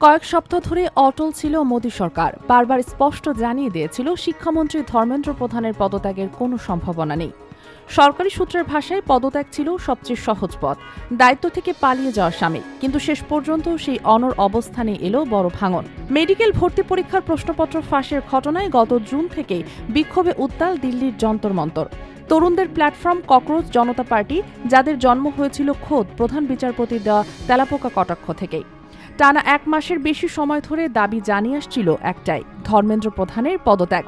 কয়েক সপ্তাহ ধরে অটল ছিল মোদী সরকার। বারবার স্পষ্ট জানিয়ে দিয়েছিল শিক্ষামন্ত্রী ধর্মেন্দ্র প্রধানের পদত্যাগের কোনো সম্ভাবনা নেই। সরকারি সূত্রের ভাষায় পদত্যাগ ছিল সবচেয়ে সহজ পথ, দায়িত্ব থেকে পালিয়ে যাওয়া শামিল। কিন্তু শেষ পর্যন্ত সেই অনড় অবস্থানে এলো বড় ভাঙন। মেডিকেল ভর্তি পরীক্ষার প্রশ্নপত্র ফাঁসের ঘটনায় গত জুন থেকেই বিক্ষোভে উত্তাল দিল্লির যন্তর মন্তর। তরুণদের প্ল্যাটফর্ম ককরোচ জনতা পার্টি, যাদের জন্ম হয়েছিল খোদ প্রধান বিচারপতির দেওয়া তেলাপোকা কটাক্ষ থেকেই, টানা 1 মাসের বেশি সময় ধরে দাবি জানিয়ে আসছিল একটাই, ধর্মেন্দ্র প্রধানের পদত্যাগ।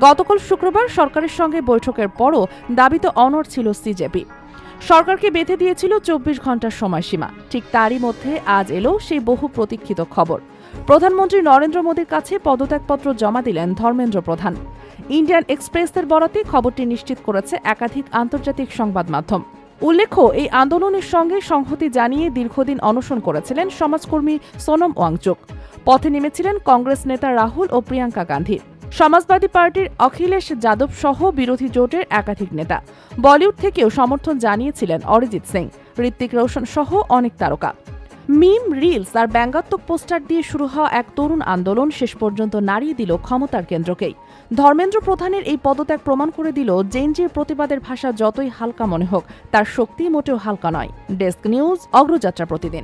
গতকাল শুক্রবার সরকারের সঙ্গে বৈঠকের পরও দাবিতে অনড় ছিল সিজেপি। সরকারকে বেঁধে দিয়েছিল 24 ঘন্টার সময়সীমা। ঠিক তারই মধ্যে আজ এলো সেই বহু প্রতীক্ষিত খবর। প্রধানমন্ত্রী নরেন্দ্র মোদীর কাছে পদত্যাগপত্র জমা দিলেন ধর্মেন্দ্র প্রধান। ইন্ডিয়ান এক্সপ্রেসের বরাতে খবরটি নিশ্চিত করেছে একাধিক আন্তর্জাতিক সংবাদ মাধ্যম। উল্লেখ্য, এই আন্দোলনের সঙ্গে সংহতি জানিয়ে দীর্ঘদিন অনশন করেছিলেন সমাজকর্মী সোনম ওয়াংচুক। পথে নেমেছিলেন কংগ্রেস নেতা রাহুল ও প্রিয়াঙ্কা গান্ধী, সমাজবাদী পার্টির অখিলেশ যাদব সহ বিরোধী জোটের একাধিক নেতা। বলিউড থেকেও সমর্থন জানিয়েছিলেন অরিজিৎ সিং, ঋত্বিক রোশন সহ অনেক তারকা। মিম, রিলস আর ব্যঙ্গাত্মক পোস্টার দিয়ে শুরু হওয়া এক তরুণ আন্দোলন শেষ পর্যন্ত নাড়িয়ে দিল ক্ষমতার কেন্দ্রকেই। ধর্মেন্দ্র প্রধানের এই পদত্যাগ প্রমাণ করে দিল, জেনজির প্রতিবাদের ভাষা যতই হালকা মনে হোক, তার শক্তি মোটেও হালকা নয়। ডেস্ক নিউজ, অগ্রযাত্রা প্রতিদিন।